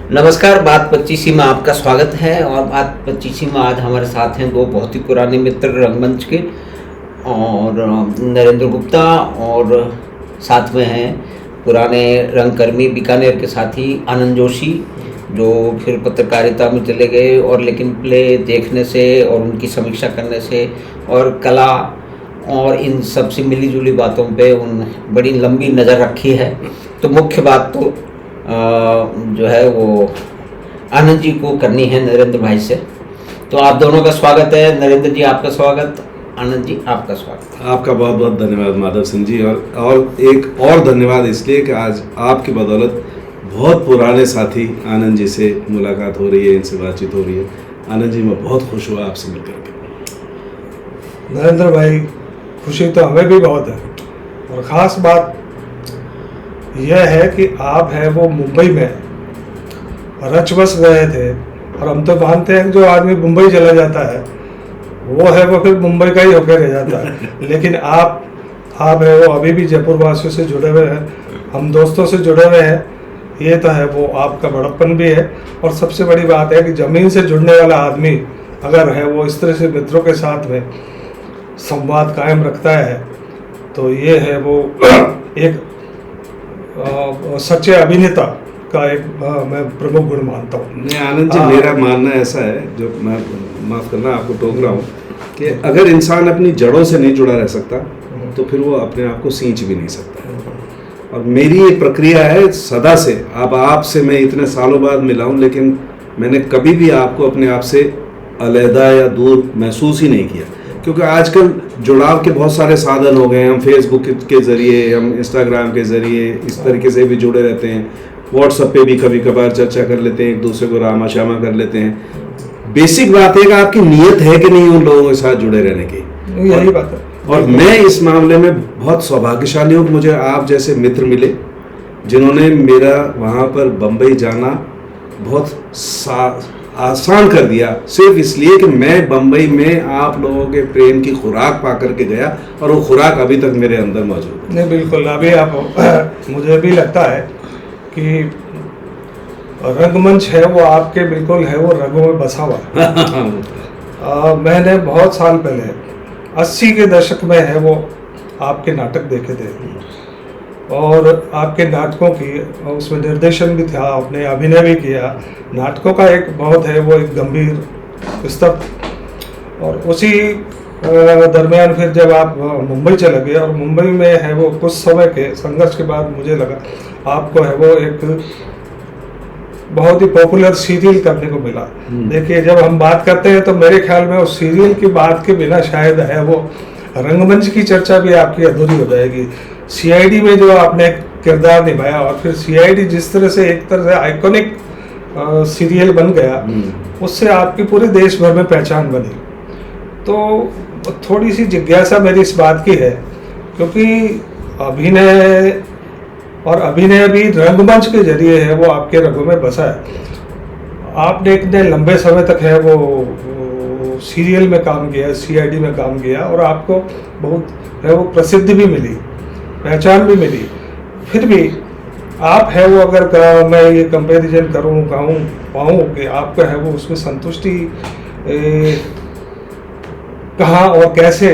नमस्कार। बात 25 में आपका स्वागत है। और बात 25 में आज हमारे साथ हैं दो बहुत ही पुराने मित्र रंगमंच के, और नरेंद्र गुप्ता, और साथ में हैं पुराने रंगकर्मी बीकानेर के साथी आनंद जोशी, जो फिर पत्रकारिता में चले गए, और लेकिन प्ले देखने से और उनकी समीक्षा करने से और कला और इन सब से मिली जुली बातों पे उन बड़ी लंबी नज़र रखी है। तो मुख्य बात तो जो है वो आनंद जी को करनी है नरेंद्र भाई से। तो आप दोनों का स्वागत है। नरेंद्र जी आपका स्वागत, आनंद जी आपका स्वागत। आपका बहुत बहुत धन्यवाद माधव सिंह जी, और एक और धन्यवाद इसलिए कि आज आपकी बदौलत बहुत पुराने साथी आनंद जी से मुलाकात हो रही है, इनसे बातचीत हो रही है। आनंद जी मैं बहुत खुश हुआ आपसे मिलकर के। नरेंद्र भाई, खुशी तो हमें भी बहुत है, और ख़ास बात यह है कि आप हैं वो मुंबई में रच बस गए थे, और हम तो मानते हैं कि जो आदमी मुंबई चला जाता है वो है वो फिर मुंबई का ही होकर रह जाता है। लेकिन आप है वो अभी भी जयपुर वासियों से जुड़े हुए हैं, हम दोस्तों से जुड़े हुए हैं। ये तो है वो आपका बड़प्पन भी है। और सबसे बड़ी बात है कि ज़मीन से जुड़ने वाला आदमी अगर है वो इस तरह से मित्रों के साथ में संवाद कायम रखता है, तो ये है वो एक सच्चे अभिनेता का एक मैं प्रमुख गुण मानता हूँ। नहीं आनंद जी, मेरा मानना ऐसा है, जो मैं माफ़ करना आपको टोक रहा हूँ, कि अगर इंसान अपनी जड़ों से नहीं जुड़ा रह सकता तो फिर वो अपने आप को सींच भी नहीं सकता। और मेरी ये प्रक्रिया है सदा से। अब आपसे मैं इतने सालों बाद मिला हूँ, लेकिन मैंने कभी भी आपको अपने आप से अलहदा या दूर महसूस ही नहीं किया, क्योंकि आजकल जुड़ाव के बहुत सारे साधन हो गए हैं। हम फेसबुक के ज़रिए, हम इंस्टाग्राम के ज़रिए इस तरीके से भी जुड़े रहते हैं। व्हाट्सएप पे भी कभी कभार चर्चा कर लेते हैं, एक दूसरे को रामा श्यामा कर लेते हैं। बेसिक बात है कि आपकी नीयत है कि नहीं उन लोगों के साथ जुड़े रहने की। यही बात है। और मैं इस मामले में बहुत सौभाग्यशाली हूँ कि मुझे आप जैसे मित्र मिले, जिन्होंने मेरा वहाँ पर बम्बई जाना बहुत आसान कर दिया, सिर्फ इसलिए कि मैं बम्बई में आप लोगों के प्रेम की खुराक पा करके गया, और वो खुराक अभी तक मेरे अंदर मौजूद है। नहीं, बिल्कुल। अभी आप मुझे भी लगता है कि रंगमंच है वो आपके बिल्कुल है वो रंगों में बसा हुआ। मैंने बहुत साल पहले 80 के दशक में है वो आपके नाटक देखे थे, और आपके नाटकों की उसमें निर्देशन भी था, आपने अभिनय भी किया। नाटकों का एक बहुत है वो एक गंभीर स्तर। और उसी दरमियान फिर जब आप मुंबई चले गए, और मुंबई में है वो कुछ समय के संघर्ष के बाद मुझे लगा आपको है वो एक बहुत ही पॉपुलर सीरियल करने को मिला। देखिए, जब हम बात करते हैं तो मेरे ख्याल में उस सीरियल की बात के बिना शायद है वो रंगमंच की चर्चा भी आपकी अधूरी हो जाएगी। सीआईडी में जो आपने किरदार निभाया, और फिर सीआईडी जिस तरह से एक तरह से आइकॉनिक सीरियल बन गया, उससे आपकी पूरे देश भर में पहचान बनी। तो थोड़ी सी जिज्ञासा मेरी इस बात की है, क्योंकि अभिनय भी रंगमंच के जरिए है वो आपके रंगों में बसा है। आपने इतने लंबे समय तक है वो सीरियल में काम किया, सीआईडी में काम किया, और आपको बहुत है वो प्रसिद्धि भी मिली, पहचान भी मिली। फिर भी आप है वो अगर मैं ये कंपैरिजन पाऊँ कि आपका है वो उसमें संतुष्टि कहाँ और कैसे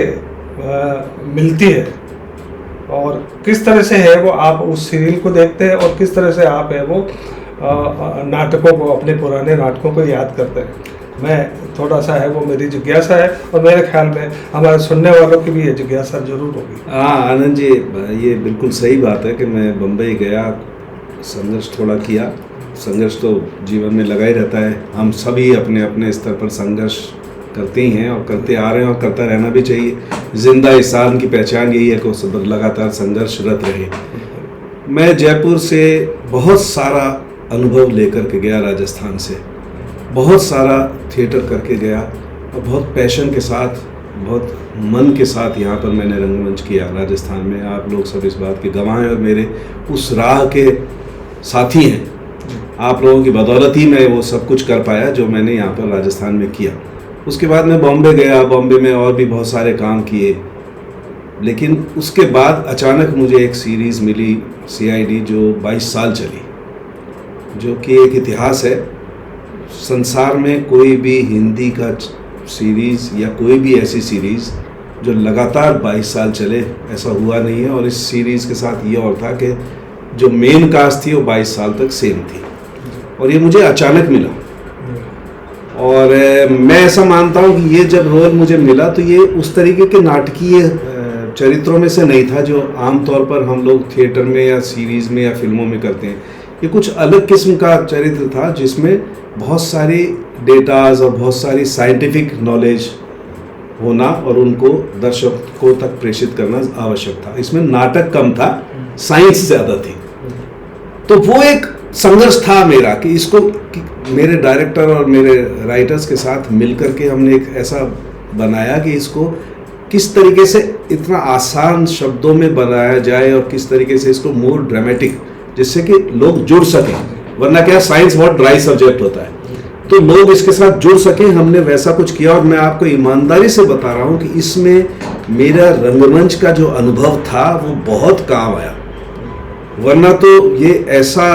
मिलती है, और किस तरह से है वो आप उस सीरियल को देखते हैं, और किस तरह से आप है वो नाटकों को, अपने पुराने नाटकों को याद करते हैं। मैं थोड़ा सा है वो मेरी जिज्ञासा है, और मेरे ख्याल में हमारे सुनने वालों की भी ये जिज्ञासा जरूर होगी। हाँ आनंद जी, ये बिल्कुल सही बात है कि मैं बम्बई गया, संघर्ष थोड़ा किया। संघर्ष तो जीवन में लगा ही रहता है, हम सभी अपने अपने स्तर पर संघर्ष करते ही हैं और करते आ रहे हैं, और करता रहना भी चाहिए। जिंदा इंसान की पहचान यही है कि वो लगातार संघर्षरत रहे। मैं जयपुर से बहुत सारा अनुभव लेकर के गया, राजस्थान से बहुत सारा थिएटर करके गया, और बहुत पैशन के साथ, बहुत मन के साथ यहाँ पर मैंने रंगमंच किया राजस्थान में। आप लोग सब इस बात के गवाह हैं, और मेरे उस राह के साथी हैं। आप लोगों की बदौलत ही मैं वो सब कुछ कर पाया जो मैंने यहाँ पर राजस्थान में किया। उसके बाद मैं बॉम्बे गया, बॉम्बे में और भी बहुत सारे काम किए, लेकिन उसके बाद अचानक मुझे एक सीरीज़ मिली सीआईडी, जो 22 साल चली। जो कि एक इतिहास है। संसार में कोई भी हिंदी का सीरीज़ या कोई भी ऐसी सीरीज़ जो लगातार 22 साल चले, ऐसा हुआ नहीं है। और इस सीरीज़ के साथ ये और था कि जो मेन कास्ट थी वो 22 साल तक सेम थी, और ये मुझे अचानक मिला। और मैं ऐसा मानता हूँ कि ये जब रोल मुझे मिला तो ये उस तरीके के नाटकीय चरित्रों में से नहीं था जो आमतौर पर हम लोग थिएटर में या सीरीज़ में या फिल्मों में करते हैं। ये कुछ अलग किस्म का चरित्र था जिसमें बहुत सारी डेटाज और बहुत सारी साइंटिफिक नॉलेज होना और उनको दर्शकों तक प्रेषित करना आवश्यक था। इसमें नाटक कम था, साइंस ज़्यादा थी। तो वो एक संघर्ष था मेरा कि इसको मेरे डायरेक्टर और मेरे राइटर्स के साथ मिलकर के हमने एक ऐसा बनाया कि इसको किस तरीके से इतना आसान शब्दों में बनाया जाए और किस तरीके से इसको मोर ड्रामेटिक, जिससे कि लोग जुड़ सकें। वरना क्या, साइंस बहुत ड्राई सब्जेक्ट होता है, तो लोग इसके साथ जुड़ सकें। हमने वैसा कुछ किया। और मैं आपको ईमानदारी से बता रहा हूँ कि इसमें मेरा रंगमंच का जो अनुभव था वो बहुत काम आया। वरना तो ये ऐसा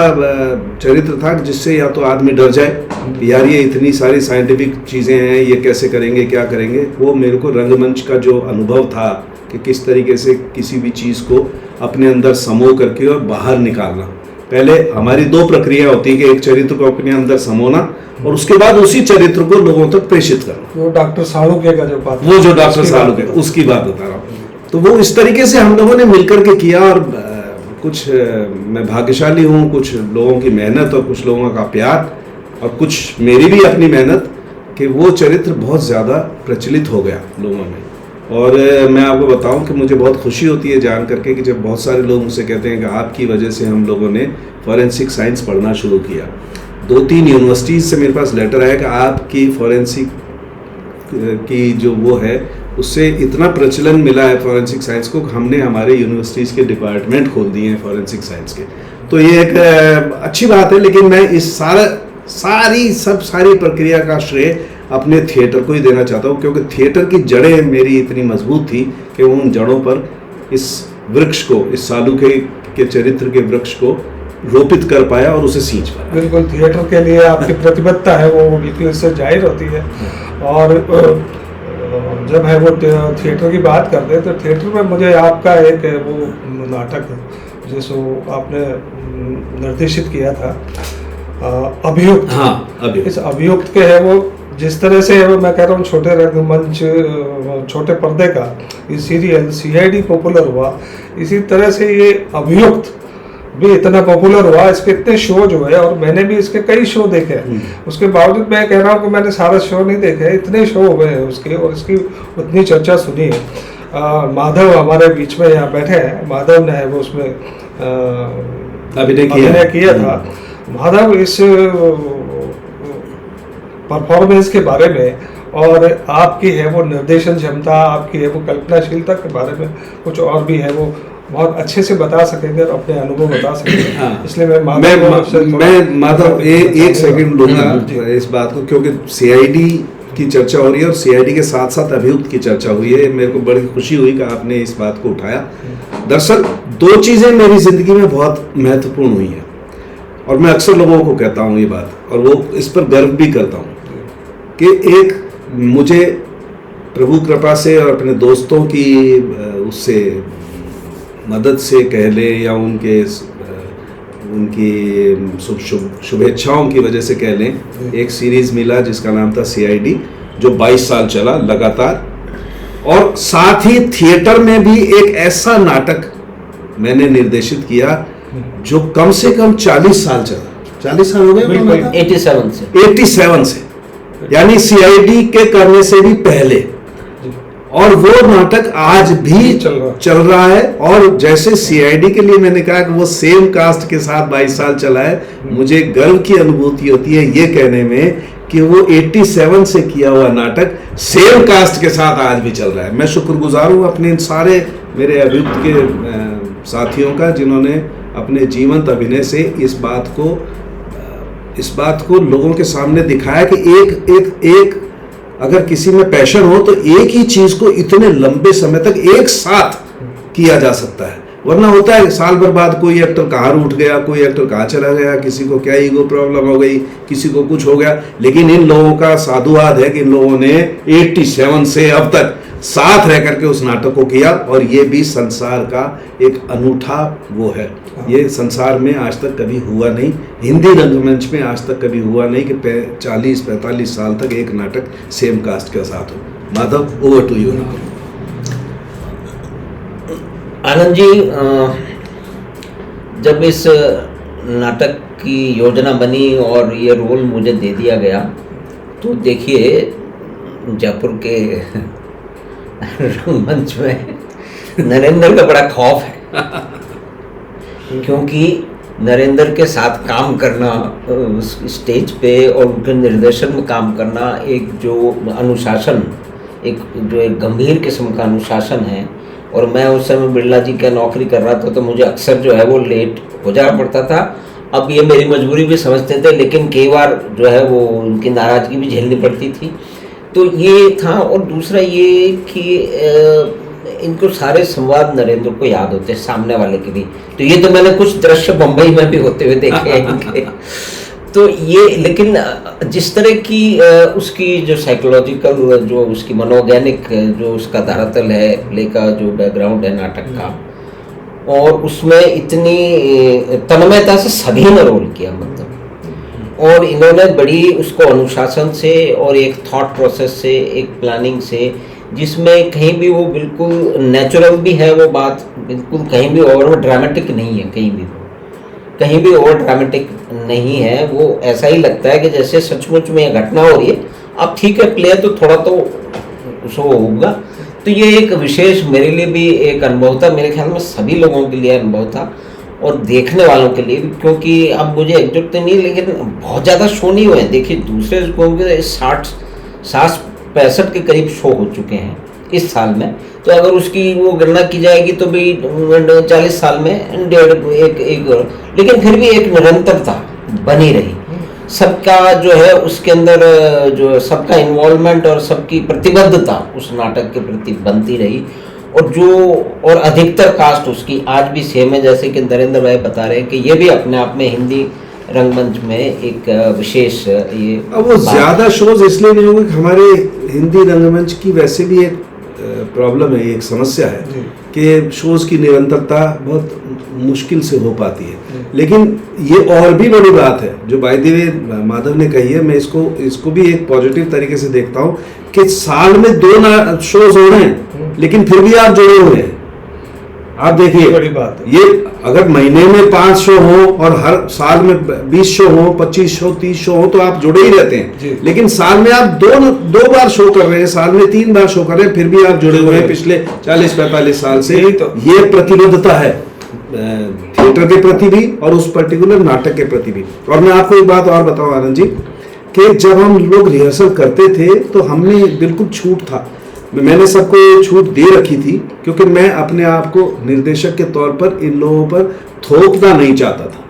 चरित्र था जिससे या तो आदमी डर जाए, यार ये इतनी सारी साइंटिफिक चीज़ें हैं, ये कैसे करेंगे, क्या करेंगे। वो मेरे को रंगमंच का जो अनुभव था कि किस तरीके से किसी भी चीज़ को अपने अंदर समो करके और बाहर निकालना। पहले हमारी दो प्रक्रिया होती है कि एक चरित्र को अपने अंदर समोना और उसके बाद उसी चरित्र को लोगों तक प्रेषित करना। वो डॉक्टर सालुके का जो बात, वो जो डॉक्टर सालुके, उसकी बात बता रहा हूँ। तो वो इस तरीके से हम लोगों ने मिलकर के किया। और कुछ मैं भाग्यशाली हूँ, कुछ लोगों की मेहनत और कुछ लोगों का प्यार और कुछ मेरी भी अपनी मेहनत, कि वो चरित्र बहुत ज़्यादा प्रचलित हो गया लोगों में। और मैं आपको बताऊं कि मुझे बहुत खुशी होती है जान करके कि जब बहुत सारे लोग मुझसे कहते हैं कि आपकी वजह से हम लोगों ने फॉरेंसिक साइंस पढ़ना शुरू किया। 2-3 यूनिवर्सिटीज़ से मेरे पास लेटर आया कि आपकी फॉरेंसिक की जो वो है उससे इतना प्रचलन मिला है फॉरेंसिक साइंस को, हमने हमारे यूनिवर्सिटीज़ के डिपार्टमेंट खोल दिए हैं फॉरेंसिक साइंस के। तो ये एक अच्छी बात है। लेकिन मैं इस सारी प्रक्रिया का श्रेय अपने थिएटर को ही देना चाहता हूँ, क्योंकि थिएटर की जड़ें मेरी इतनी मजबूत थी कि उन जड़ों पर इस वृक्ष को, इस सालुके के चरित्र के वृक्ष को रोपित कर पाया और उसे सींच पाया। बिल्कुल, थिएटर के लिए आपकी प्रतिबद्धता है वो बिल्कुल इससे जाहिर होती है। और जब है वो थिएटर की बात करते हैं तो थिएटर में मुझे आपका एक वो नाटक जिसको आपने निर्देशित किया था, अभियुक्त। हाँ, अभियुक्त। इस अभियुक्त के है वो जिस तरह से मैं कह रहा हूँ छोटे रंगमंच, छोटे पर्दे का ये सीरियल CID पॉपुलर हुआ, इसी तरह से ये अभियुक्त भी इतना पॉपुलर हुआ। इसके इतने शो जो है, और मैंने भी इसके कई शो देखे हैं, उसके बावजूद मैं कह रहा हूँ कि मैंने सारा शो नहीं देखे, इतने शो हुए हैं उसके और इसकी उतनी चर्चा सुनी है। माधव हमारे बीच में यहाँ बैठे हैं, माधव ने है वो उसमें अभिनय किया था। माधव इस परफॉर्मेंस के बारे में और आपकी है वो निर्देशन क्षमता, आपकी है वो कल्पनाशीलता के बारे में कुछ और भी है वो बहुत अच्छे से बता सकेंगे और अपने अनुभव बता सकेंगे। हाँ। इसलिए मैं माधव एक सेकंड लूंगा इस बात को, क्योंकि CID की चर्चा हो रही है और CID के साथ साथ अभियुक्त की चर्चा हुई है। मेरे को बड़ी खुशी हुई कि आपने इस बात को उठाया। दरअसल 2 चीज़ें मेरी ज़िंदगी में बहुत महत्वपूर्ण हुई हैं और मैं अक्सर लोगों को कहता हूँ ये बात, और वो इस पर गर्व भी करता हूँ कि एक मुझे प्रभु कृपा से और अपने दोस्तों की उससे मदद से कह ले या उनकी शुभेच्छाओं की वजह से कह लें, एक सीरीज़ मिला जिसका नाम था CID, जो 22 साल चला लगातार। और साथ ही थिएटर में भी एक ऐसा नाटक मैंने निर्देशित किया जो कम से कम 40 साल चला। 40 साल हो गए 87 से, यानी CID के करने से भी पहले। और वो नाटक आज भी चल रहा है। और जैसे CID के लिए मैंने कहा कि वो सेम कास्ट के साथ 22 साल चला है, मुझे गर्व की अनुभूति होती है ये कहने में कि वो 87 से किया हुआ नाटक सेम कास्ट के साथ आज भी चल रहा है। मैं शुक्रगुजार हूँ अपने इन सारे मेरे अभियुक्त के साथियों का, जिन्होंने अपने जीवंत अभिनय से इस बात को लोगों के सामने दिखाया कि एक अगर किसी में पैशन हो तो एक ही चीज को इतने लंबे समय तक एक साथ किया जा सकता है। वरना होता है साल भर बाद कोई एक्टर कहाँ रूठ गया, कोई एक्टर कहाँ चला गया, किसी को क्या ईगो प्रॉब्लम हो गई, किसी को कुछ हो गया। लेकिन इन लोगों का साधुवाद है कि इन लोगों ने 87 से अब तक साथ रह करके उस नाटक को किया, और ये भी संसार का एक अनूठा वो है। ये संसार में आज तक कभी हुआ नहीं, हिंदी रंगमंच में आज तक कभी हुआ नहीं कि 40-45 साल तक एक नाटक सेम कास्ट के साथ हो। Madhav, over to you. Anand ji, जब इस नाटक की योजना बनी और ये रोल मुझे दे दिया गया, तो देखिए जयपुर के रंगमंच में नरेंद्र का बड़ा खौफ है, क्योंकि नरेंद्र के साथ काम करना उस स्टेज पे और उनके निर्देशन में काम करना, एक जो अनुशासन, एक गंभीर किस्म का अनुशासन है। और मैं उस समय बिरला जी का नौकरी कर रहा था, तो मुझे अक्सर जो है वो लेट हो जाना पड़ता था। अब ये मेरी मजबूरी भी समझते थे, लेकिन कई बार जो है वो उनकी नाराज़गी भी झेलनी पड़ती थी। तो ये था। और दूसरा ये कि इनको सारे संवाद नरेंद्र को याद होते हैं, सामने वाले के भी। तो ये तो मैंने कुछ दृश्य बम्बई में भी होते हुए देखे हैं इनके। तो ये, लेकिन जिस तरह की उसकी जो साइकोलॉजिकल, जो उसकी मनोवैज्ञानिक जो उसका धरातल है, प्ले का जो बैकग्राउंड है नाटक का, और उसमें इतनी तन्मयता से सभी ने रोल किया, मतलब। और इन्होंने बड़ी उसको अनुशासन से और एक थॉट प्रोसेस से, एक प्लानिंग से, जिसमें कहीं भी वो बिल्कुल नेचुरल भी है वो बात, बिल्कुल कहीं भी ओवर ड्रामेटिक नहीं है, कहीं भी ओवर ड्रामेटिक नहीं है। वो ऐसा ही लगता है कि जैसे सचमुच में यह घटना हो रही है। अब ठीक है, प्ले तो थोड़ा तो शो होगा। तो ये एक विशेष मेरे लिए भी एक अनुभव था, मेरे ख्याल में सभी लोगों के लिए अनुभव था, और देखने वालों के लिए भी। क्योंकि अब मुझे एग्जैक्ट तो नहीं, लेकिन बहुत ज़्यादा शो नहीं हुए। देखिए दूसरे शो के 60-65 के करीब शो हो चुके हैं इस साल में। तो अगर उसकी वो गणना की जाएगी तो भी 40 साल में एक लेकिन फिर भी एक निरंतरता बनी रही। सबका जो है उसके अंदर जो सबका इन्वॉल्वमेंट और सबकी प्रतिबद्धता उस नाटक के प्रति बनती रही। और अधिकतर कास्ट उसकी आज भी सेम है, जैसे कि नरेंद्र भाई बता रहे हैं कि ये भी अपने आप में हिंदी रंगमंच में एक विशेष ये। अब वो ज्यादा शोज इसलिए नहीं होंगे, हमारे हिंदी रंगमंच की वैसे भी एक प्रॉब्लम है, एक समस्या है कि शोज की निरंतरता बहुत मुश्किल से हो पाती है। लेकिन ये और भी बड़ी बात है जो बाय द वे माधव ने कही है, मैं इसको भी एक पॉजिटिव तरीके से देखता हूँ कि साल में 2 शोज हो रहे हैं, लेकिन फिर भी आप जुड़े हुए हैं। आप देखिए, बड़ी बात है ये। अगर महीने में 5 शो हो और हर साल में 20 शो हो, 25 शो, 30 शो हो, तो आप जुड़े ही रहते हैं। लेकिन साल में आप दो बार शो कर रहे हैं, साल में 3 बार शो कर रहे हैं, फिर भी आप जुड़े हुए हैं पिछले 40-45 साल से। ये प्रतिबद्धता है थिएटर के प्रति भी और उस पर्टिकुलर नाटक के प्रति भी। और मैं आपको एक बात और बताऊं आनंद जी, कि जब हम लोग रिहर्सल करते थे तो हमने बिल्कुल छूट था, मैंने सबको छूट दे रखी थी, क्योंकि मैं अपने आप को निर्देशक के तौर पर इन लोगों पर थोपना नहीं चाहता था।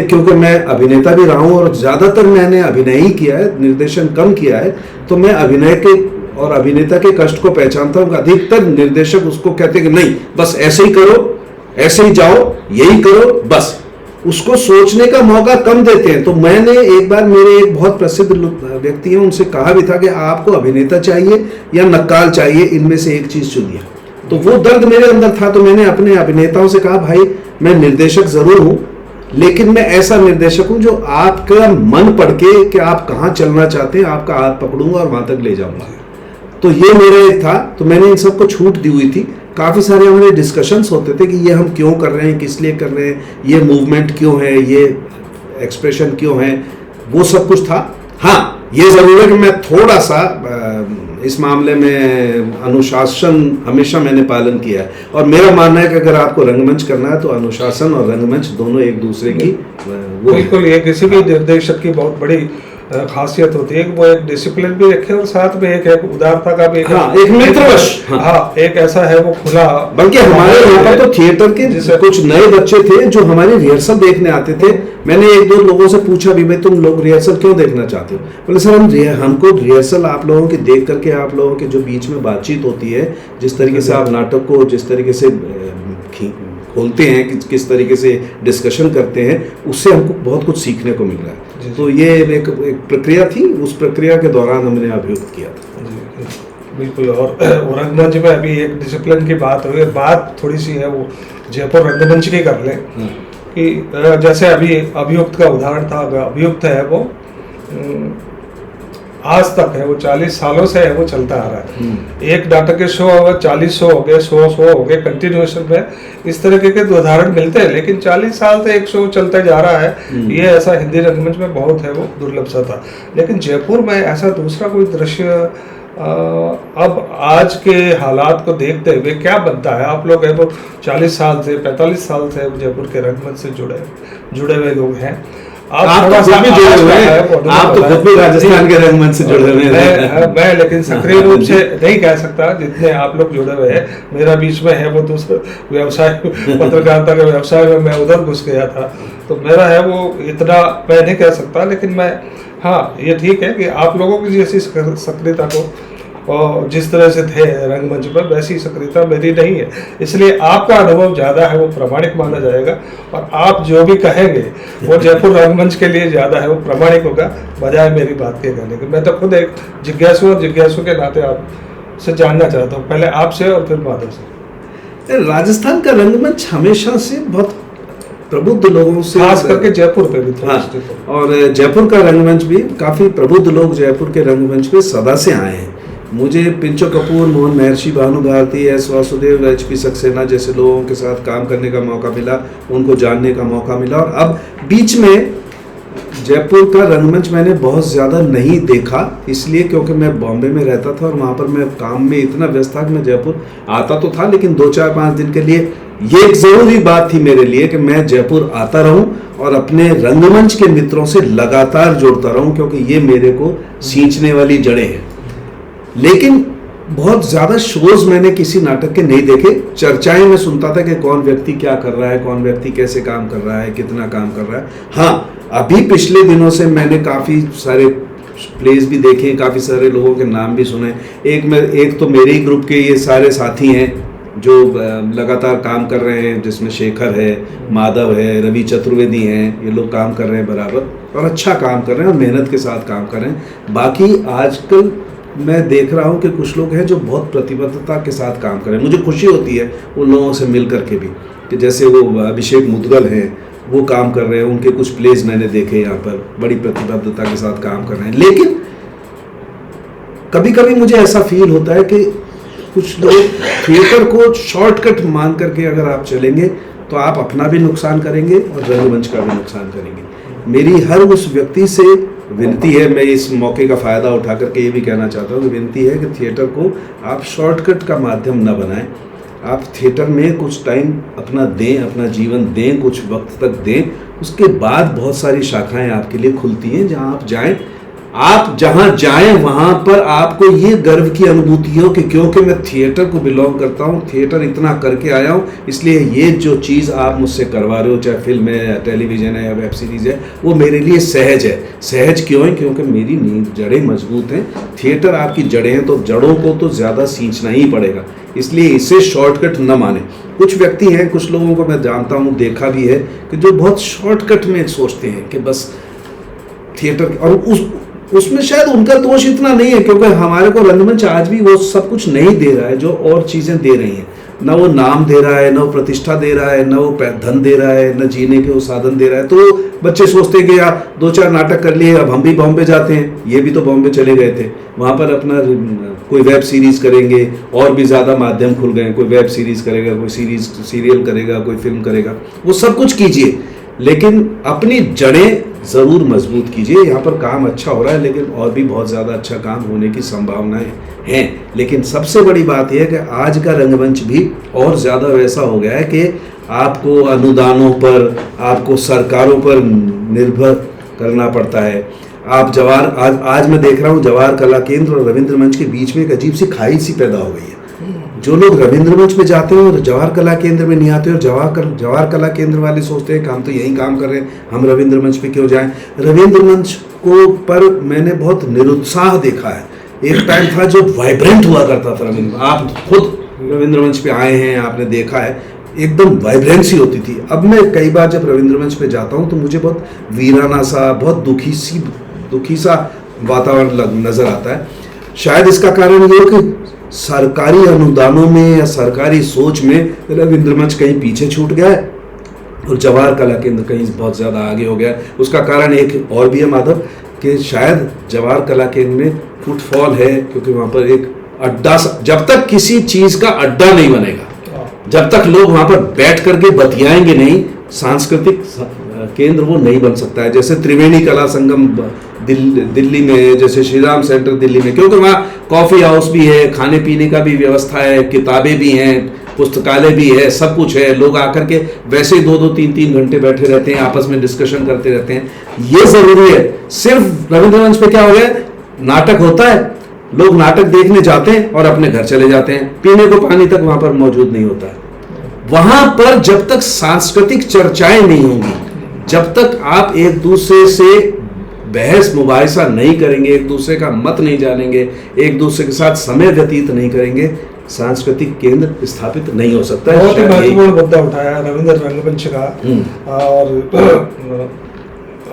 क्योंकि मैं अभिनेता भी रहा हूँ और ज़्यादातर मैंने अभिनय ही किया है, निर्देशन कम किया है, तो मैं अभिनय के और अभिनेता के कष्ट को पहचानता हूँ। अधिकतर निर्देशक उसको कहते हैं कि नहीं, बस ऐसे ही करो, ऐसे ही जाओ, यही करो, बस उसको सोचने का मौका कम देते हैं। तो मैंने एक बार मेरे एक बहुत प्रसिद्ध व्यक्ति हैं, उनसे कहा भी था कि आपको अभिनेता चाहिए या नक्काल चाहिए, इनमें से एक चीज चुनिए। तो वो दर्द मेरे अंदर था, तो मैंने अपने अभिनेताओं से कहा, भाई मैं निर्देशक जरूर हूं, लेकिन मैं ऐसा निर्देशक हूं जो आपका मन पढ़ के कि आप कहाँ चलना चाहते हैं, आपका हाथ पकड़ूंगा और वहां तक ले जाऊंगा। तो ये मेरा एक था, तो मैंने इन सबको छूट दी हुई थी। काफ़ी सारे हमारे डिस्कशंस होते थे कि ये हम क्यों कर रहे हैं, किस लिए कर रहे हैं, ये मूवमेंट क्यों है, ये एक्सप्रेशन क्यों है, वो सब कुछ था। हाँ, ये ज़रूर है कि मैं थोड़ा सा इस मामले में अनुशासन हमेशा मैंने पालन किया है, और मेरा मानना है कि अगर आपको रंगमंच करना है तो अनुशासन और रंगमंच दोनों एक दूसरे की बिल्कुल, ये किसी भी निर्देशक की बहुत बड़ी खासियत होती है कि वो एक डिसिप्लिन भी रखे और साथ में एक उदारता का भी एक मित्रवश, एक ऐसा है वो खुला। बल्कि हमारे यहाँ पर तो थिएटर के कुछ नए बच्चे थे जो हमारी रिहर्सल देखने आते थे। मैंने 1-2 लोगों से पूछा भी, भाई तुम लोग रिहर्सल क्यों देखना चाहते हो? बोले सर हमको रिहर्सल आप लोगों की देख करके, आप लोगों के जो बीच में बातचीत होती है, जिस तरीके से आप नाटक को जिस तरीके से खोलते हैं, किस तरीके से डिस्कशन करते हैं, उससे हमको बहुत कुछ सीखने को मिल रहा है। तो ये एक प्रक्रिया थी, उस प्रक्रिया के दौरान हमने अभियुक्त किया था। बिल्कुल। और रंगमंच में अभी एक डिसिप्लिन की बात हुई, बात थोड़ी सी है वो जयपुर रंगमंच की कर लें कि जैसे अभी अभियुक्त का उदाहरण था, अभियुक्त है वो आज तक है, वो 40 सालों से है वो चलता आ रहा है। एक नाटक के शो अगर 40 शो हो गए, 100 शो हो गए कंटिन्यूएशन में, इस तरह के उदाहरण मिलते हैं, लेकिन 40 साल से एक शो चलता जा रहा है, ये ऐसा हिंदी रंगमंच में बहुत है, वो दुर्लभ सा था। लेकिन जयपुर में ऐसा दूसरा कोई दृश्य अब आज के हालात को देखते हुए क्या बनता है? आप लोग है वो 40 साल से 45 साल से जयपुर के रंगमंच से जुड़े हुए लोग हैं। आप तो खुद भी जुड़े हुए हैं, आप तो खुद भी राजस्थान के रंगमंच से जुड़े हुए हैं। मैं लेकिन सक्रिय रूप से नहीं कह सकता जितने आप लोग जुड़े हुए हैं। मेरा बीच में है वो दूसरा व्यवसाय, पत्रकारिता के व्यवसाय में मैं उधर घुस गया था, तो मेरा है वो इतना मैं नहीं कह सकता। लेकिन मैं हाँ, ये ठीक है कि आप लोगों की जैसी सक्रियता को और जिस तरह से थे रंगमंच पर, वैसी सक्रियता मेरी नहीं है, इसलिए आपका अनुभव ज़्यादा है, वो प्रामाणिक माना जाएगा। और आप जो भी कहेंगे वो जयपुर रंगमंच के लिए ज़्यादा है, वो प्रामाणिक होगा बजाय मेरी बात के कहने के। मैं तो खुद एक जिज्ञासु और जिज्ञासु के नाते आपसे जानना चाहता हूँ, पहले आपसे और फिर माधव से। राजस्थान का रंगमंच हमेशा से बहुत प्रबुद्ध लोगों से, खास करके जयपुर पे भी हाँ, और जयपुर का रंगमंच भी काफ़ी प्रबुद्ध लोग जयपुर के रंगमंच पे सदा से आए हैं। मुझे पिंचो कपूर, मोहन महर्षि, भानु भारती, एस वासुदेव, HP सक्सेना जैसे लोगों के साथ काम करने का मौका मिला, उनको जानने का मौका मिला। और अब बीच में जयपुर का रंगमंच मैंने बहुत ज़्यादा नहीं देखा, इसलिए क्योंकि मैं बॉम्बे में रहता था और वहाँ पर मैं काम में इतना व्यस्त था कि मैं जयपुर आता तो था, लेकिन 2-4-5 दिन के लिए ये एक ज़रूरी बात थी मेरे लिए कि मैं जयपुर आता रहूं और अपने रंगमंच के मित्रों से लगातार जुड़ता रहूं, क्योंकि ये मेरे को सींचने वाली जड़ें हैं। लेकिन बहुत ज़्यादा शोज मैंने किसी नाटक के नहीं देखे। चर्चाएं मैं सुनता था कि कौन व्यक्ति क्या कर रहा है, कौन व्यक्ति कैसे काम कर रहा है, कितना काम कर रहा है। हाँ, अभी पिछले दिनों से मैंने काफ़ी सारे प्लेस भी देखे, काफ़ी सारे लोगों के नाम भी सुने। एक तो मेरे ही ग्रुप के ये सारे साथी हैं जो लगातार काम कर रहे हैं, जिसमें शेखर है, माधव है, रवि चतुर्वेदी हैं, ये लोग काम कर रहे हैं बराबर और अच्छा काम कर रहे हैं और मेहनत के साथ काम कर रहे हैं। बाकी आजकल मैं देख रहा हूँ कि कुछ लोग हैं जो बहुत प्रतिबद्धता के साथ काम कर रहे हैं। मुझे खुशी होती है उन लोगों से मिल करके भी, कि जैसे वो अभिषेक मुदगल हैं, वो काम कर रहे हैं, उनके कुछ प्लेस मैंने देखे यहाँ पर, बड़ी प्रतिबद्धता के साथ काम कर रहे हैं। लेकिन कभी कभी मुझे ऐसा फील होता है कि कुछ लोग थिएटर को शॉर्टकट मान करके अगर आप चलेंगे तो आप अपना भी नुकसान करेंगे और रंगमंच का भी नुकसान करेंगे। मेरी हर उस व्यक्ति से विनती है, मैं इस मौके का फ़ायदा उठा करके ये भी कहना चाहता हूँ कि विनती है कि थिएटर को आप शॉर्टकट का माध्यम न बनाएं। आप थिएटर में कुछ टाइम अपना दें, अपना जीवन दें, कुछ वक्त तक दें, उसके बाद बहुत सारी शाखाएं आपके लिए खुलती हैं जहां आप जाएं। आप जहां जाएं वहां पर आपको ये गर्व की अनुभूति हो कि क्योंकि मैं थिएटर को बिलोंग करता हूं, थिएटर इतना करके आया हूं, इसलिए ये जो चीज़ आप मुझसे करवा रहे हो, चाहे फिल्म है या टेलीविज़न है या वेब सीरीज़ है, वो मेरे लिए सहज है। सहज क्यों है? क्योंकि मेरी नींव जड़ें मजबूत हैं। थिएटर आपकी जड़ें हैं, तो जड़ों को तो ज़्यादा सींचना ही पड़ेगा, इसलिए इसे शॉर्टकट न माने। कुछ व्यक्ति हैं, कुछ लोगों को मैं जानता हूँ, देखा भी है, कि जो बहुत शॉर्टकट में सोचते हैं कि बस थिएटर, और उसमें शायद उनका दोष इतना नहीं है, क्योंकि हमारे को रंगमंच आज भी वो सब कुछ नहीं दे रहा है जो और चीज़ें दे रही हैं। न वो नाम दे रहा है, न वो प्रतिष्ठा दे रहा है, न वो धन दे रहा है, न जीने के वो साधन दे रहा है। तो बच्चे सोचते हैं कि यार 2-4 नाटक कर लिए, अब हम भी बॉम्बे जाते हैं। ये भी तो बॉम्बे चले गए थे, वहाँ पर अपना कोई वेब सीरीज़ करेंगे, और भी ज़्यादा माध्यम खुल गए, कोई वेब सीरीज़ करेगा, कोई सीरियल करेगा, कोई फिल्म करेगा, वो सब कुछ कीजिए, लेकिन अपनी जड़ें ज़रूर मजबूत कीजिए। यहाँ पर काम अच्छा हो रहा है, लेकिन और भी बहुत ज़्यादा अच्छा काम होने की संभावनाएं हैं। लेकिन सबसे बड़ी बात यह है कि आज का रंगमंच भी और ज़्यादा वैसा हो गया है कि आपको अनुदानों पर, आपको सरकारों पर निर्भर करना पड़ता है। आप आज मैं देख रहा हूँ जवाहर कला केंद्र और रविंद्र मंच के बीच में एक अजीब सी खाई सी पैदा हो गई है। जो लोग रविंद्र मंच में जाते हैं और जवाहर कला केंद्र में नहीं आते, और जवाहर कला केंद्र वाले सोचते हैं कि हम तो यही काम कर रहे हैं, हम रविंद्र मंच पे क्यों जाएं। रविंद्र मंच को पर मैंने बहुत निरुत्साह देखा है। एक टाइम था जो वाइब्रेंट हुआ करता था रविंद्र, आप खुद रविंद्र मंच पे आए हैं, आपने देखा है, एकदम वाइब्रेंसी होती थी। अब मैं कई बार जब रविंद्र मंच पे जाता हूँ तो मुझे बहुत वीराना सा, बहुत दुखी सा वातावरण नजर आता है। शायद इसका कारण ये कि सरकारी अनुदानों में या सरकारी सोच में रविंद्र मंच कहीं पीछे छूट गया है और जवाहर कला केंद्र कहीं बहुत ज़्यादा आगे हो गया है। उसका कारण एक और भी है माधव, कि शायद जवाहर कला केंद्र में फुटफॉल है, क्योंकि वहाँ पर एक अड्डा, जब तक किसी चीज़ का अड्डा नहीं बनेगा, जब तक लोग वहाँ पर बैठ करके बतियाएंगे नहीं, सांस्कृतिक केंद्र वो नहीं बन सकता है। जैसे त्रिवेणी कला संगम दिल्ली में, जैसे श्री राम सेंटर दिल्ली में, क्योंकि वहाँ कॉफ़ी हाउस भी है, खाने पीने का भी व्यवस्था है, किताबें भी हैं, पुस्तकालय भी है, सब कुछ है। लोग आकर के वैसे ही 2-2, 3-3 घंटे बैठे रहते हैं, आपस में डिस्कशन करते रहते हैं। ये ज़रूरी है। सिर्फ रविंद्र मंच पे क्या हो गया, नाटक होता है, लोग नाटक देखने जाते हैं और अपने घर चले जाते हैं, पीने को पानी तक वहाँ पर मौजूद नहीं होता है। वहाँ पर जब तक सांस्कृतिक चर्चाएं नहीं होंगी, जब तक आप एक दूसरे से बहस मुबाहिसा नहीं करेंगे, एक दूसरे का मत नहीं जानेंगे, एक दूसरे के साथ समय व्यतीत नहीं करेंगे, सांस्कृतिक केंद्र स्थापित नहीं हो सकता है। बहुत ही महत्वपूर्ण मुद्दा उठाया रविंद्र रंगमंच का, और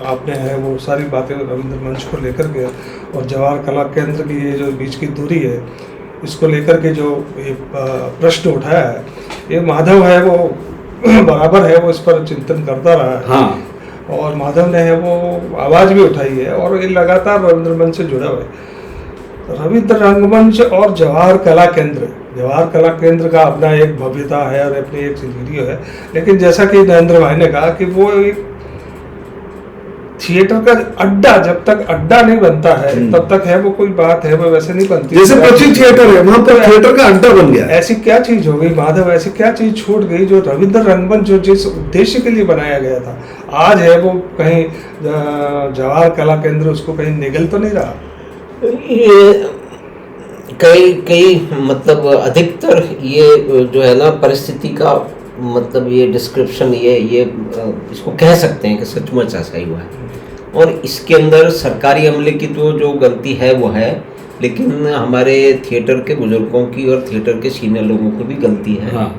आपने है वो सारी बातें रविंद्र मंच को लेकर के और जवाहर कला केंद्र की ये जो बीच की दूरी है, इसको लेकर के जो ये प्रश्न उठाया है, ये माधव है वो बराबर है, वो इस पर चिंतन करता रहा है। हाँ। और माधव ने है वो आवाज़ भी उठाई है और ये लगातार रविंद्र मंच से जुड़ा हुआ है। रविंद्र रंगमंच और जवाहर कला केंद्र का अपना एक भव्यता है और अपनी एक वीडियो है, लेकिन जैसा कि नरेंद्र भाई ने कहा कि वो एक थिएटर का अड्डा, जब तक अड्डा नहीं बनता है तब तक है वो कोई बात है वो वैसे नहीं बनती। जैसे पृथ्वी थिएटर है, वहां पर थिएटर का अड्डा बन गया। ऐसी क्या चीज हो गई माधव, ऐसी क्या चीज छूट गई जो रविंद्र रंगमंच जो जिस उद्देश्य के लिए बनाया गया था, आज है वो कहीं जवाहर कला केंद्र उसको कहीं निगल तो नहीं रहा। ये कई मतलब अधिकतर ये जो है ना परिस्थिति का मतलब ये डिस्क्रिप्शन ये इसको कह सकते हैं कि सचमुच ऐसा ही हुआ है। और इसके अंदर सरकारी अमले की तो जो गलती है वो है, लेकिन हमारे थिएटर के बुजुर्गों की और थिएटर के सीनियर लोगों की भी गलती है। हाँ।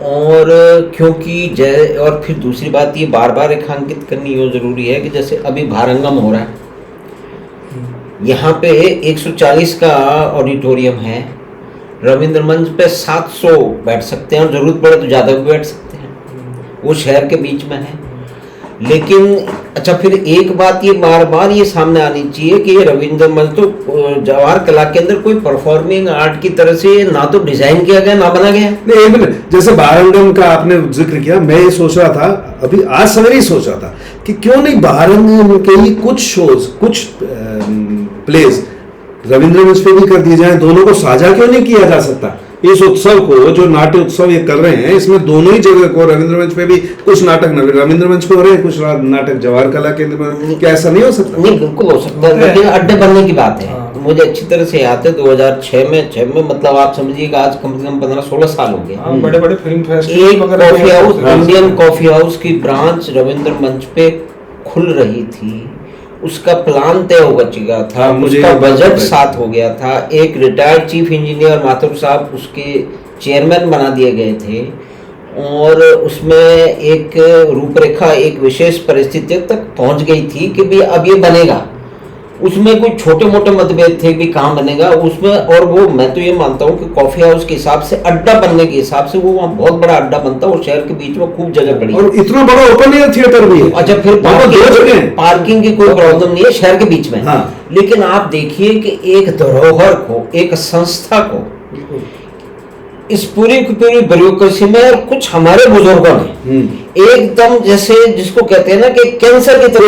और क्योंकि और फिर दूसरी बात ये बार बार रेखांकित करनी ये जरूरी है कि जैसे अभी भारंगम हो रहा है, यहाँ पे 140 का ऑडिटोरियम है, रविंद्र मंच पे 700 बैठ सकते हैं और जरूरत पड़े तो ज़्यादा भी बैठ सकते हैं, वो शहर के बीच में है। लेकिन अच्छा, फिर एक बात ये बार बार ये सामने आनी चाहिए कि ये रविंद्र मंच तो जवाहर कला केंद्र कोई परफॉर्मिंग आर्ट की तरह से ना तो डिजाइन किया गया ना बना गया। नहीं, एक मिनट, जैसे भारंगम का आपने जिक्र किया, मैं ये सोच रहा था, अभी आज सवेरे ही सोच रहा था कि क्यों नहीं भारंगम के ही कुछ शोज, कुछ प्लेज रविंद्र मंच पे भी कर दिए जाएं, दोनों को साझा क्यों नहीं किया जा सकता। इस उत्सव को, जो नाट्य उत्सव ये कर रहे हैं, इसमें दोनों ही जगह को, रविंद्र मंच पे भी कुछ नाटक रविंद्र मंच पे हो रहे हैं, कुछ नाटक जवाहर कला केंद्र में, क्या ऐसा नहीं हो सकता? नहीं, बिल्कुल हो सकता है, लेकिन अड्डे बनने की बात है। मुझे अच्छी तरह से याद है 2006 में मतलब आप समझिएगा आज कम से कम 15-16 साल हो गए। बड़े बड़े फिल्म एक coffee house, Indian coffee house की ब्रांच रविंद्र मंच पे खुल रही थी, उसका प्लान तय हो चुका था, उसका बजट साथ हो गया था, एक रिटायर्ड चीफ इंजीनियर माथुर साहब उसके चेयरमैन बना दिए गए थे, और उसमें एक रूपरेखा एक विशेष परिस्थिति तक पहुंच गई थी कि भी अब ये बनेगा। उसमें कुछ छोटे मोटे मतभेद थे भी कहाँ बनेगा उसमें, और वो मैं तो ये मानता हूँ कि कॉफी हाउस के हिसाब से, अड्डा बनने के हिसाब से वो वहाँ बहुत बड़ा अड्डा बनता है और शहर के बीच में खूब जगह पड़ी और इतना बड़ा ओपन एयर थिएटर भी है। अच्छा, फिर पार्किंग की कोई प्रॉब्लम नहीं है शहर के बीच में। हाँ। लेकिन आप देखिए कि एक धरोहर को, एक संस्था को इस पूरी की पूरी ब्यूरोक्रेसी में, और कुछ हमारे बुजुर्गों ने एकदम जैसे जिसको कहते हैं ना कि कैंसर की तरह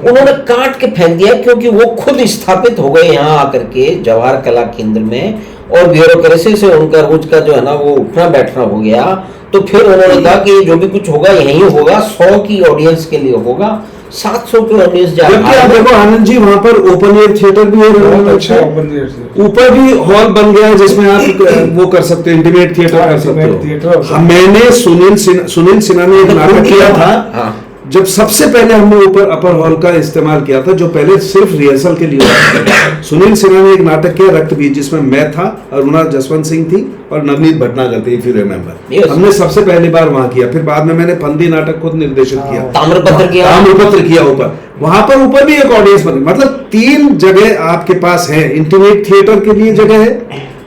उन्होंने काट के फेंक दिया, क्योंकि वो खुद स्थापित हो गए यहाँ आकर के जवाहर कला केंद्र में, और ब्यूरोक्रेसी से उनका रोज का जो है ना वो उठना बैठना हो गया। तो फिर उन्होंने कहा कि जो भी कुछ होगा यही होगा, 100 की ऑडियंस के लिए होगा, 700 की ऑडियंस देखो आनंद जी, वहाँ पर ओपन एयर थिएटर भी है, अच्छा ऊपर भी हॉल बन गया है जिसमें आप वो कर सकते हो, इंटीमेट थिएटर कर सकते हो। मैंने सुनील सिन्हा ने एक नाटक किया था, जब सबसे पहले हमने ऊपर अपर हॉल का इस्तेमाल किया था, जो पहले सिर्फ रिहर्सल के लिए होता था। सुनील सिन्हा ने एक नाटक किया रक्त बीज, जिसमें मैं था, अरुणा जसवंत सिंह थी और नवनीत भटनागर थी, इफ यू रिमेंबर। हमने सबसे पहली बार वहां किया। फिर बाद में मैंने फंदी नाटक खुद निर्देशित किया, ताम्रपत्र किया ऊपर। वहां पर भी एक ऑडियंस बनी। मतलब 3 जगह आपके पास है। इंटीमेट थिएटर के लिए जगह है,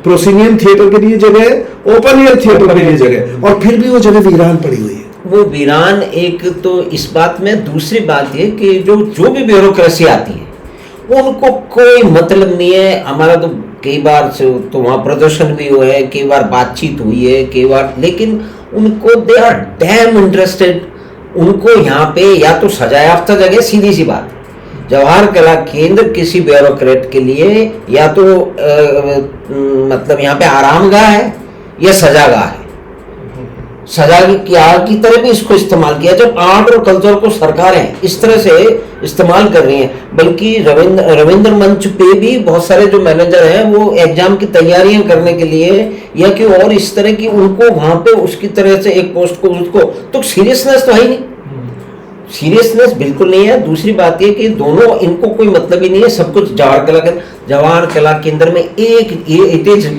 प्रोसीनियम थिएटर के लिए जगह है, ओपन एयर थिएटर के लिए जगह, और फिर भी वो जगह वीरान पड़ी हुई है। वो वीरान एक तो इस बात में, दूसरी बात ये कि जो भी ब्यूरोक्रेसी आती है उनको कोई मतलब नहीं है। हमारा तो कई बार तो वहाँ प्रदर्शन भी हुआ है, कई बार बातचीत हुई है, कई बार, लेकिन उनको दे आर डैम इंटरेस्टेड। उनको यहाँ पे या तो सजायाफ्ता जगह, सीधी सी बात, जवाहर कला केंद्र किसी ब्यूरोक्रेट के लिए या तो मतलब यहाँ पे आरामगाह है या सजागाह है। सजा की तरह भी इसको इस्तेमाल किया, जब आर्ट और कल्चर को सरकारें इस तरह से इस्तेमाल कर रही हैं। बल्कि रविंद्र मंच पे भी बहुत सारे जो मैनेजर हैं वो एग्जाम की तैयारियां करने के लिए या कि और इस तरह की, उनको वहां पे उसकी तरह से एक पोस्ट को उसको तो सीरियसनेस तो है ही नहीं, सीरियसनेस बिल्कुल नहीं है। दूसरी बात ये कि दोनों, इनको कोई मतलब ही नहीं है, सब कुछ जवाहर कला केंद्र में एक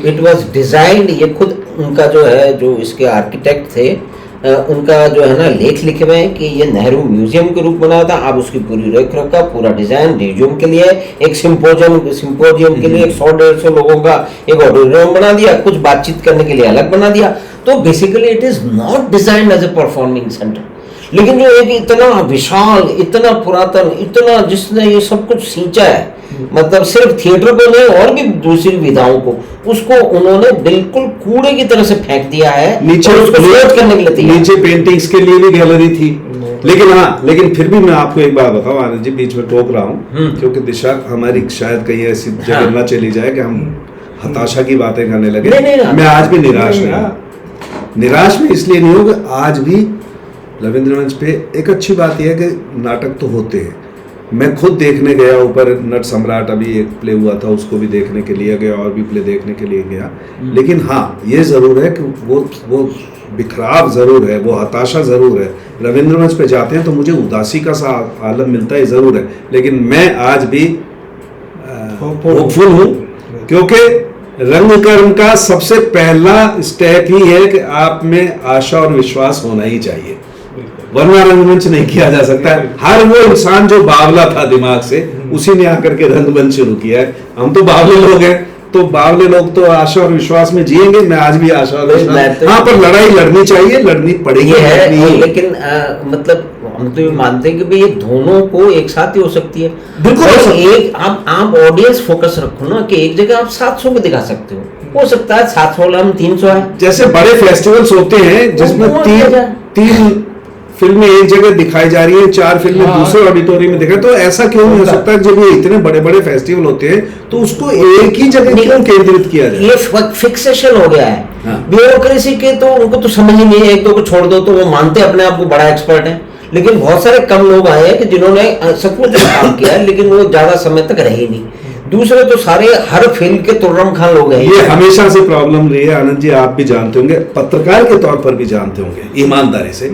इट वाज डिजाइन्ड। ये खुद उनका जो है, जो इसके आर्किटेक्ट थे, उनका जो है ना लेख लिखे हुए हैं कि ये नेहरू म्यूजियम के रूप बना था। अब उसकी पूरी रेख रखा, पूरा डिजाइन म्यूजियम के लिए, एक सिंपोजियम के लिए 100-150 लोगों का एक ऑडिटोरियम बना दिया, कुछ बातचीत करने के लिए अलग बना दिया। तो basically it is not designed as a performing centre. लेकिन जो एक इतना विशाल, इतना पुरातन, इतना जिसने ये सब कुछ सींचा है, मतलब सिर्फ थिएटर को नहीं और भी दूसरी विधाओं को, उसको उन्होंने बिल्कुल कूड़े की तरह से फेंक दिया है। नीचे उसको फ्लोट करने के लिए, नीचे पेंटिंग्स के लिए भी गैलरी थी। लेकिन फिर भी मैं आपको एक बात बताऊं आनंद जी, बीच में टोक रहा हूं क्योंकि दिशा हमारी शायद कहीं ऐसी जगह ना चली जाए कि हम हताशा की बातें करने लगे। मैं आज भी निराश में इसलिए नहीं हूं कि आज भी रविंद्र मंच पे एक अच्छी बात यह है कि नाटक तो होते हैं। मैं खुद देखने गया ऊपर, नट सम्राट अभी एक प्ले हुआ था, उसको भी देखने के लिए गया और भी प्ले देखने के लिए गया। लेकिन हाँ, ये जरूर है कि वो बिखराव जरूर है, वो हताशा जरूर है। रविंद्र मंच पे जाते हैं तो मुझे उदासी का सा आलम मिलता है, जरूर है। लेकिन मैं आज भी होपफुल हूँ, क्योंकि रंगकर्म का सबसे पहला स्टेप ही है कि आप में आशा और विश्वास होना ही चाहिए, वरना रंगमंच नहीं किया जा सकता है। हर वो इंसान जो बावला था दिमाग से, उसी ने आकर के रंगमंच शुरू किया है। हम तो बावले लोग हैं, तो बावले लोग तो आशा और विश्वास में जिएंगे। मैं आज भी आशा और विश्वास, हाँ, पर लड़ाई लड़नी चाहिए, लड़नी पड़ेगी है। लेकिन मतलब हम तो ये मानते हैं कि भाई ये दोनों को एक साथ ही हो सकती है। बिल्कुल। एक आप ऑडियंस फोकस रखो ना, कि एक जगह आप 700 को दिखा सकते हो सकता है 700 वाला हम 300 है। जैसे बड़े फेस्टिवल्स होते हैं जिसमें तीन फिल्में एक जगह दिखाई जा रही है, 4 फिल्में दूसरे ऑडिटोरियम में दिखाई, तो ऐसा क्यों नहीं हो सकता है? जब ये इतने बड़े बड़े फेस्टिवल होते हैं तो उसको एक ही जगह क्यों केंद्रित किया जाए? ये फिक्सेशन हो गया है। हाँ। ब्यूरोक्रेसी के तो उनको तो समझ ही नहीं है। एक दो को छोड़ दो तो वो मानते अपने आप को बड़ा एक्सपर्ट है, लेकिन बहुत सारे कम लोग आए हैं कि जिन्होंने सचमुच काम किया है, लेकिन वो ज्यादा समय तक रहे नहीं। दूसरे तो सारे हर फिल्म के तुर्रम खान लोग हैं। ये हमेशा से प्रॉब्लम रही है आनंद जी, आप भी जानते होंगे, पत्रकार के तौर पर भी जानते होंगे ईमानदारी से,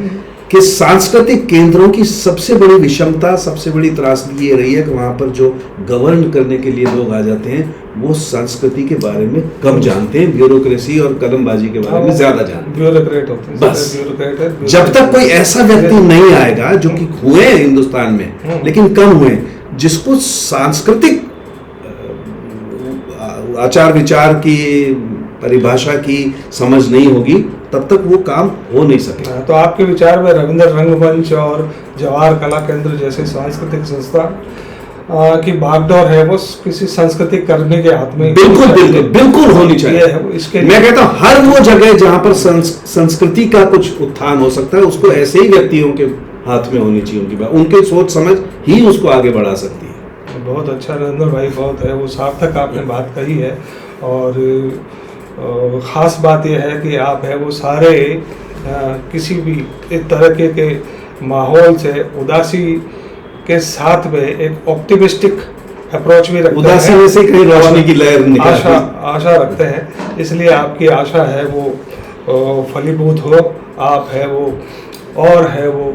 कि सांस्कृतिक केंद्रों की सबसे बड़ी विषमता, सबसे बड़ी त्रासदी ये रही है कि वहां पर जो गवर्न करने के लिए लोग आ जाते हैं वो संस्कृति के बारे में कम जानते हैं, ब्यूरोक्रेसी और कलमबाजी के बारे में ज्यादा जानते हैं, ब्यूरोक्रेट होते हैं। बस जब तक कोई ऐसा व्यक्ति नहीं आएगा, जो कि हुए हैं हिंदुस्तान में लेकिन कम हुए, जिसको सांस्कृतिक आचार विचार की परिभाषा की समझ नहीं होगी, तब तक वो काम हो नहीं सके। तो आपके विचार में रविंद्र रंगमंच और जवाहर कला केंद्र जैसे सांस्कृतिक संस्था की बागडोर है वो किसी संस्कृति करने के हाथ में बिल्कुल होनी चाहिए। इसके मैं कहता हूँ हर वो जगह जहाँ पर संस्कृति का कुछ उत्थान हो सकता है, उसको ऐसे ही व्यक्तियों के हाथ में होनी चाहिए। उनकी सोच समझ ही उसको आगे बढ़ा सकती है। बहुत अच्छा नरेंद्र भाई, बहुत है वो सार्थक आपने बात कही है। और ख़ास बात यह है कि आप है वो सारे किसी भी एक तरह के माहौल से उदासी के साथ में एक ऑप्टिमिस्टिक अप्रोच भी रखते हैं। उदासी में से कहीं रोशनी की लहर निकलती है। आशा रखते हैं, इसलिए आपकी आशा है वो फलीभूत हो। आप है वो और है वो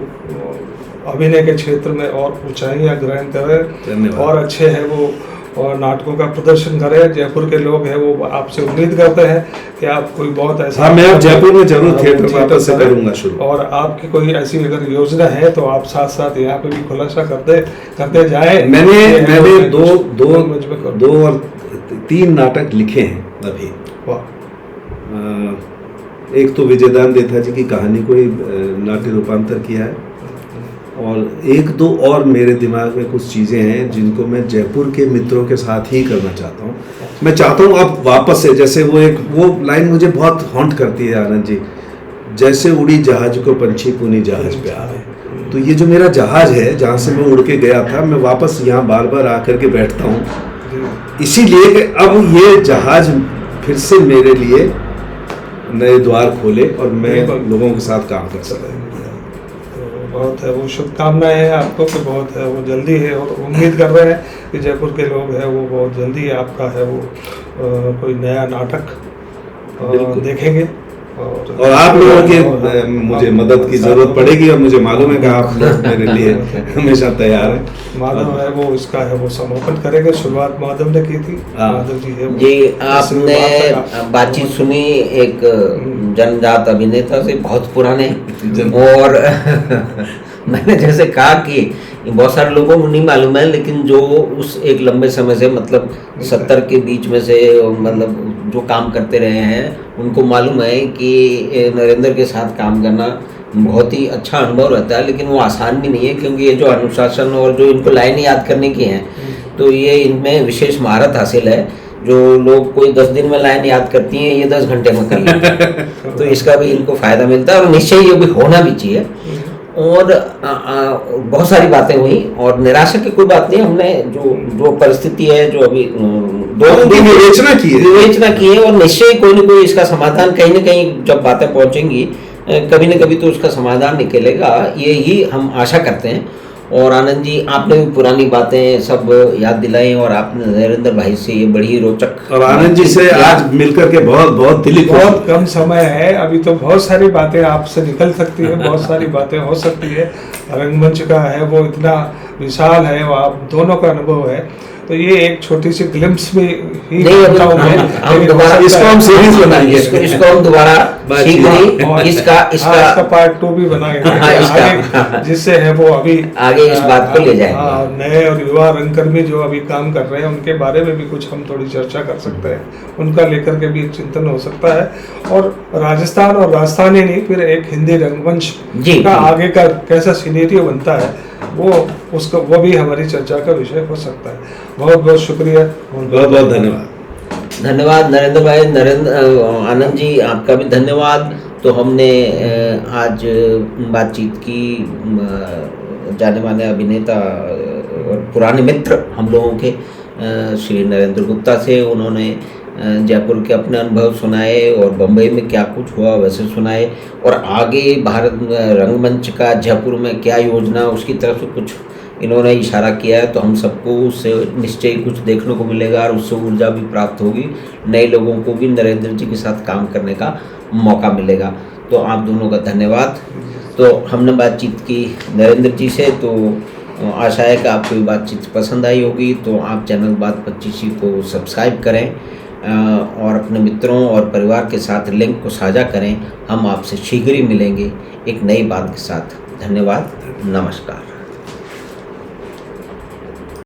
अभिनय के क्षेत्र में और ऊंचाइयां ग्रहण करें धन्यवाद। और अच्छे है वो और नाटकों का प्रदर्शन करें। जयपुर के लोग हैं वो आपसे उम्मीद करते हैं कि आप कोई बहुत ऐसा हाँ, मैं अब जयपुर में जरूर थिएटर वापस से करूंगा शुरू। और आपकी कोई ऐसी अगर योजना है तो आप साथ साथ यहाँ पे भी खुलासा करते जाएं। मैंने दो और 3 नाटक लिखे हैं अभी। एक तो विजयदान देथा जी की कहानी को नाट्य रूपांतर किया है, और 1-2 और मेरे दिमाग में कुछ चीज़ें हैं जिनको मैं जयपुर के मित्रों के साथ ही करना चाहता हूँ। मैं चाहता हूँ अब वापस से, जैसे वो लाइन मुझे बहुत हॉन्ट करती है आनंद जी, जैसे उड़ी जहाज को पंछी पुनी जहाज पे आ रहे। तो ये जो मेरा जहाज है जहाँ से मैं उड़ के गया था, मैं वापस यहाँ बार बार आकर के बैठता हूँ, इसीलिए कि अब ये जहाज फिर से मेरे लिए नए द्वार खोले और मैं लोगों के साथ काम कर सकूँ। बहुत है वो शुभकामनाएं हैं आपको कि बहुत है वो जल्दी है, और उम्मीद कर रहे हैं कि जयपुर के लोग हैं वो बहुत जल्दी आपका है वो कोई नया नाटक देखेंगे। और आप लोगों की मुझे मदद की जरूरत पड़ेगी, और मुझे मालूम है कि आप लोग मेरे लिए हमेशा तैयार हैं। माधव है वो इसका है वो समापन करेंगे। शुरुआत माधव ने की थी। माधव जी है जी, आपने बातचीत सुनी एक जन्मजात अभिनेता से, बहुत पुराने, और मैंने जैसे कहा कि बहुत सारे लोगों को नहीं मालूम है, लेकिन जो उस एक लंबे समय से मतलब 70 के बीच में से मतलब जो काम करते रहे हैं उनको मालूम है कि नरेंद्र के साथ काम करना बहुत ही अच्छा अनुभव रहता है, लेकिन वो आसान भी नहीं है, क्योंकि ये जो अनुशासन और जो इनको लाइन याद करने की हैं, तो ये इनमें विशेष महारत हासिल है। जो लोग कोई 10 दिन में लाइन याद करती हैं, ये 10 घंटे में कर लेते हैं। तो इसका भी इनको फायदा मिलता है, और निश्चय ये भी होना भी चाहिए। और बहुत सारी बातें हुई, और निराशा की कोई बात नहीं। हमने जो परिस्थिति है, जो अभी विवेचना की है, और निश्चय कोई ना कोई इसका समाधान कहीं ना कहीं जब बातें पहुंचेंगी कभी ना कभी तो उसका समाधान निकलेगा, ये ही हम आशा करते हैं। और आनंद जी, आपने भी पुरानी बातें सब याद दिलाई, और आपने नरेंद्र भाई से ये बड़ी रोचक, और आनंद जी से आज मिलकर के बहुत दिली, बहुत कम समय है अभी, तो बहुत सारी बातें आपसे निकल सकती है, बहुत सारी बातें हो सकती है। रंगमंच का है वो इतना विशाल है, वो आप दोनों का अनुभव है, तो ये एक छोटी सी ग्लिम्स में ही इसको हम सीरीज बनाएंगे, इसको हम दोबारा इसका पार्ट 2 भी बनाएंगे, जिससे है वो अभी आगे इस बात को ले जाएंगे। नए और युवा रंगकर्मी जो अभी काम कर रहे हैं उनके बारे में भी कुछ हम थोड़ी चर्चा कर सकते हैं, उनका लेकर के भी चिंतन हो सकता है। और राजस्थान और राजस्थानी नहीं, फिर एक हिंदी रंगमंच का आगे का कैसा सिनेरियो बनता है वो भी हमारी चर्चा का विषय हो सकता है। बहुत बहुत शुक्रिया, बहुत धन्यवाद। धन्यवाद नरेंद्र भाई। आनंद जी, आपका भी धन्यवाद। तो हमने आज बातचीत की जाने माने अभिनेता और पुराने मित्र हम लोगों के श्री नरेंद्र गुप्ता से। उन्होंने जयपुर के अपने अनुभव सुनाए, और बम्बई में क्या कुछ हुआ वैसे सुनाए, और आगे भारत रंगमंच का जयपुर में क्या योजना, उसकी तरफ से कुछ इन्होंने इशारा किया है। तो हम सबको उससे निश्चय कुछ देखने को मिलेगा, और उससे ऊर्जा भी प्राप्त होगी। नए लोगों को भी नरेंद्र जी के साथ काम करने का मौका मिलेगा। तो आप दोनों का धन्यवाद। तो हमने बातचीत की नरेंद्र जी से, तो आशा है कि आपको ये बातचीत पसंद आई होगी। तो आप चैनल बात 25 को सब्सक्राइब करें, और अपने मित्रों और परिवार के साथ लिंक को साझा करें। हम आपसे शीघ्र ही मिलेंगे एक नई बात के साथ। धन्यवाद, नमस्कार।